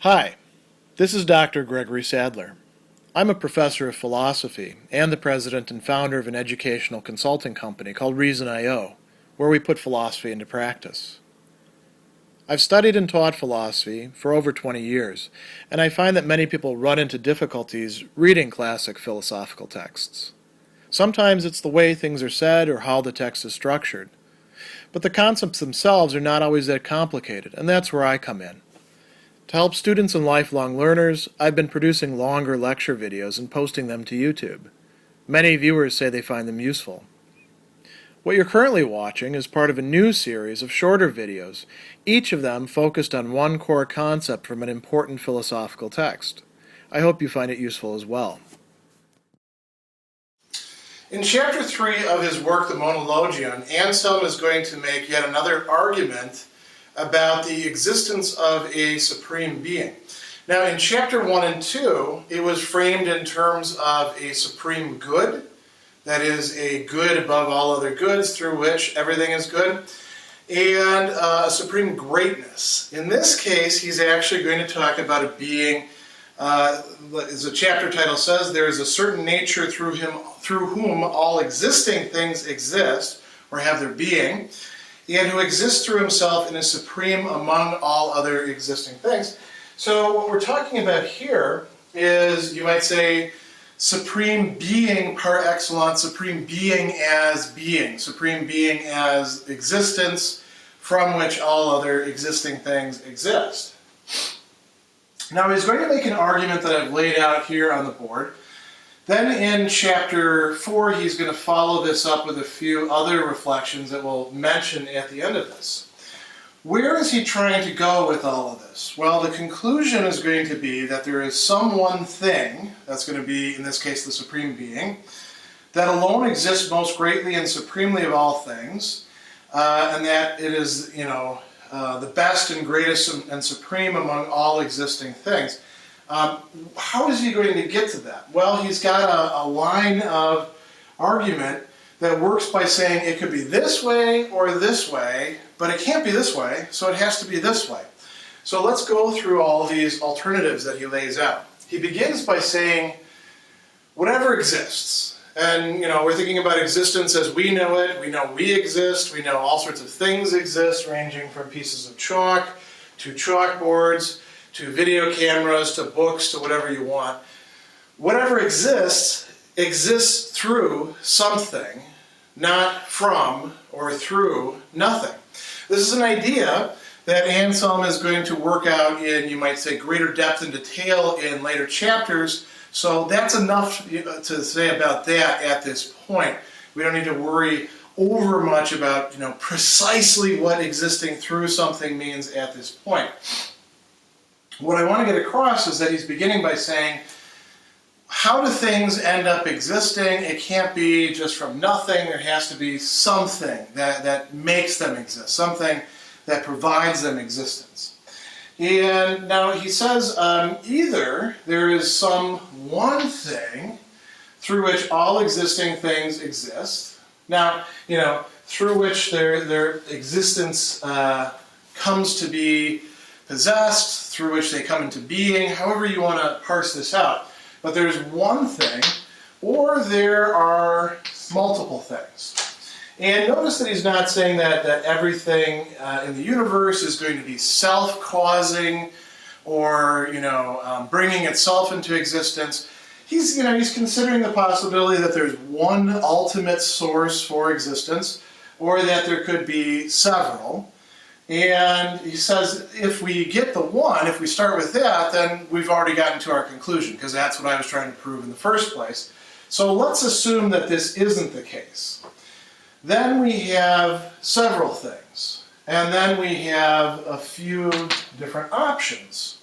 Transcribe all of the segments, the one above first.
Hi, this is Dr. Gregory Sadler. I'm a professor of philosophy and the president and founder of an educational consulting company called Reason.io, where we put philosophy into practice. I've studied and taught philosophy for over 20 years, and I find that many people run into difficulties reading classic philosophical texts. Sometimes it's the way things are said or how the text is structured. But the concepts themselves are not always that complicated, and that's where I come in. To help students and lifelong learners, I've been producing longer lecture videos and posting them to YouTube. Many viewers say they find them useful. What you're currently watching is part of a new series of shorter videos, each of them focused on one core concept from an important philosophical text. I hope you find it useful as well. In Chapter 3 of his work, the Monologion, Anselm is going to make yet another argument about the existence of a supreme being. Now, in Chapter 1 and 2, it was framed in terms of a supreme good, that is, a good above all other goods through which everything is good, and a supreme greatness. In this case, he's actually going to talk about a being, as the chapter title says, there is a certain nature through whom all existing things exist, or have their being, and who exists through himself and is supreme among all other existing things. So what we're talking about here is, you might say, supreme being par excellence, supreme being as existence from which all other existing things exist. Now he's going to make an argument that I've laid out here on the board. Then in Chapter 4, he's going to follow this up with a few other reflections that we'll mention at the end of this. Where is he trying to go with all of this? Well, the conclusion is going to be that there is some one thing, that's going to be, in this case, the Supreme Being, that alone exists most greatly and supremely of all things, and that it is, the best and greatest and supreme among all existing things. How is he going to get to that? Well, he's got a line of argument that works by saying it could be this way or this way, but it can't be this way, so it has to be this way. So let's go through all these alternatives that he lays out. He begins by saying, whatever exists. And, we're thinking about existence as we know it. We know we exist. We know all sorts of things exist, ranging from pieces of chalk to chalkboards, to video cameras, to books, to whatever you want. Whatever exists through something, not from or through nothing. This is an idea that Anselm is going to work out in, you might say, greater depth and detail in later chapters. So that's enough to say about that at this point. We don't need to worry over much about, precisely what existing through something means at this point. What I want to get across is that he's beginning by saying, how do things end up existing? It can't be just from nothing. There has to be something that makes them exist, something that provides them existence. And now he says, either there is some one thing through which all existing things exist. Now, through which their existence comes to be possessed, through which they come into being, however you want to parse this out. But there's one thing, or there are multiple things. And notice that he's not saying that everything in the universe is going to be self-causing or, bringing itself into existence. He's considering the possibility that there's one ultimate source for existence, or that there could be several. And he says, if we get the one, if we start with that, then we've already gotten to our conclusion, because that's what I was trying to prove in the first place. So let's assume that this isn't the case. Then we have several things, and then we have a few different options.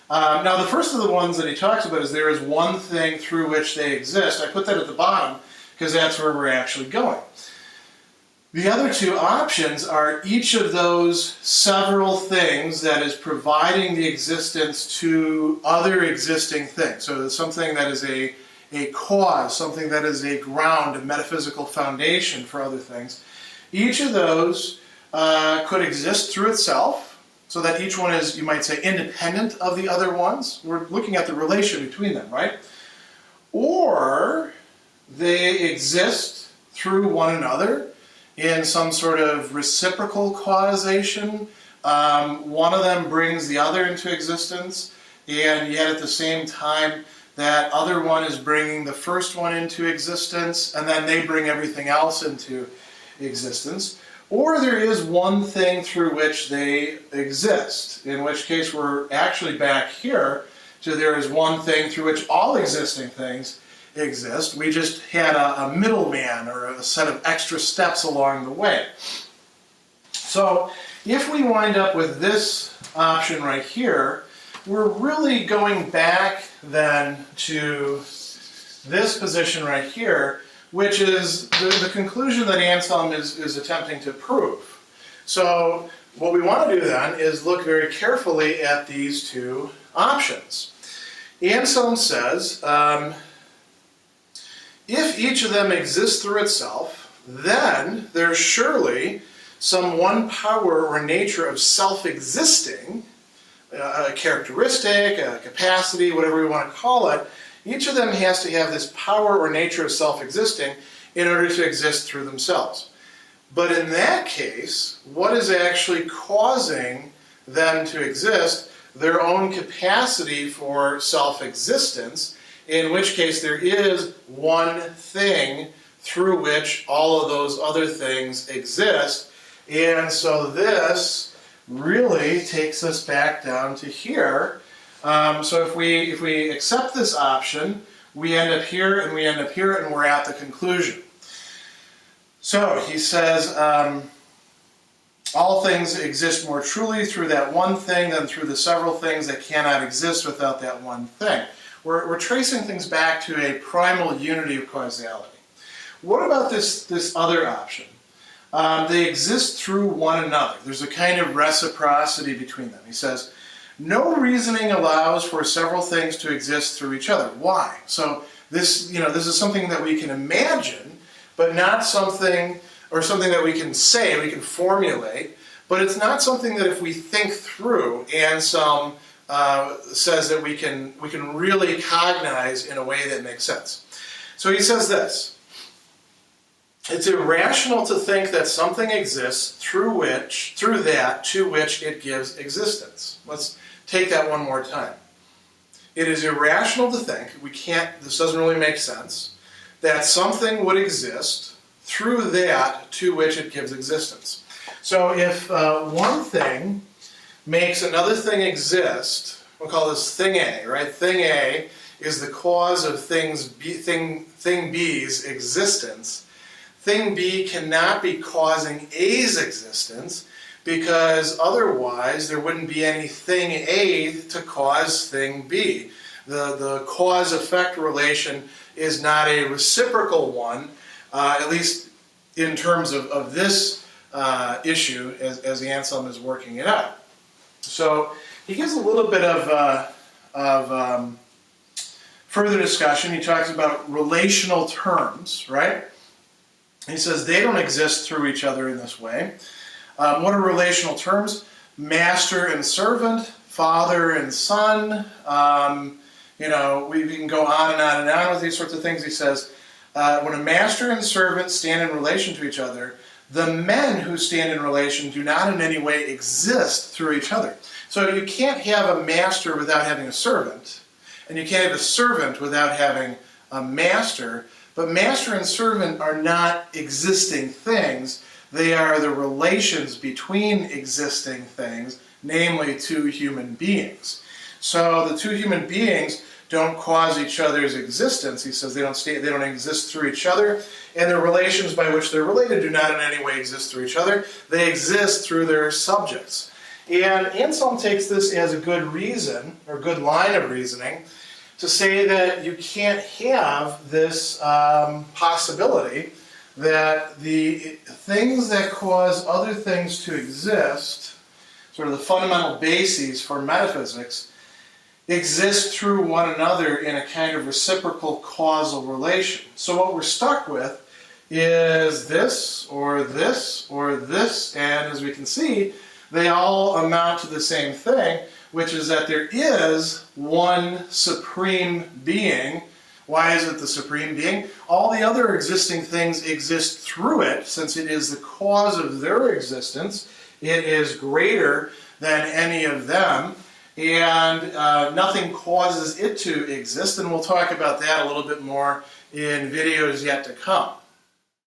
Now, the first of the ones that he talks about is there is one thing through which they exist. I put that at the bottom because that's where we're actually going. The other two options are each of those several things that is providing the existence to other existing things. So it's something that is a cause, something that is a ground, a metaphysical foundation for other things. Each of those could exist through itself. so that each one is, you might say, independent of the other ones. We're looking at the relation between them, right? Or they exist through one another in some sort of reciprocal causation. One of them brings the other into existence, and yet at the same time, that other one is bringing the first one into existence, and then they bring everything else into existence. Or there is one thing through which they exist, in which case we're actually back here to there is one thing through which all existing things exist. We just had a middleman or a set of extra steps along the way. So if we wind up with this option right here, we're really going back then to this position right here, which is the conclusion that Anselm is attempting to prove. So what we want to do then is look very carefully at these two options. Anselm says, if each of them exists through itself, then there's surely some one power or nature of self-existing, a characteristic, a capacity, whatever we want to call it. Each of them has to have this power or nature of self-existing in order to exist through themselves. But in that case, what is actually causing them to exist? Their own capacity for self-existence, in which case there is one thing through which all of those other things exist. And so this really takes us back down to here. So if we accept this option, we end up here and we end up here, and we're at the conclusion. So he says, all things exist more truly through that one thing than through the several things that cannot exist without that one thing. We're tracing things back to a primal unity of causality. What about this other option? They exist through one another. There's a kind of reciprocity between them. He says, no reasoning allows for several things to exist through each other. Why? So this is something that we can imagine, but not something, or something that we can say, we can formulate, but it's not something that if we think through, Anselm says that we can really cognize in a way that makes sense. So he says this: it's irrational to think that something exists through that to which it gives existence. Let's take that one more time. It is irrational to think, this doesn't really make sense, that something would exist through that to which it gives existence. So if one thing makes another thing exist, we'll call this thing A, right? Thing A is the cause of thing B's existence. Thing B cannot be causing A's existence, because otherwise there wouldn't be any thing A to cause thing B. The cause-effect relation is not a reciprocal one, at least in terms of this issue as Anselm is working it out. So he gives a little bit of further discussion. He talks about relational terms, right? He says they don't exist through each other in this way. What are relational terms? Master and servant, father and son. We can go on and on and on with these sorts of things. He says, when a master and servant stand in relation to each other, the men who stand in relation do not in any way exist through each other. So you can't have a master without having a servant, and you can't have a servant without having a master. But master and servant are not existing things. They are the relations between existing things, namely two human beings. So the two human beings don't cause each other's existence. He says they don't exist through each other, and the relations by which they're related do not in any way exist through each other. They exist through their subjects. And Anselm takes this as a good reason, or good line of reasoning, to say that you can't have this possibility that the things that cause other things to exist, sort of the fundamental bases for metaphysics, exist through one another in a kind of reciprocal causal relation. So what we're stuck with is this, or this, or this, and as we can see, they all amount to the same thing, which is that there is one supreme being. Why is it the supreme being? All the other existing things exist through it, since it is the cause of their existence. It is greater than any of them, and nothing causes it to exist, and we'll talk about that a little bit more in videos yet to come.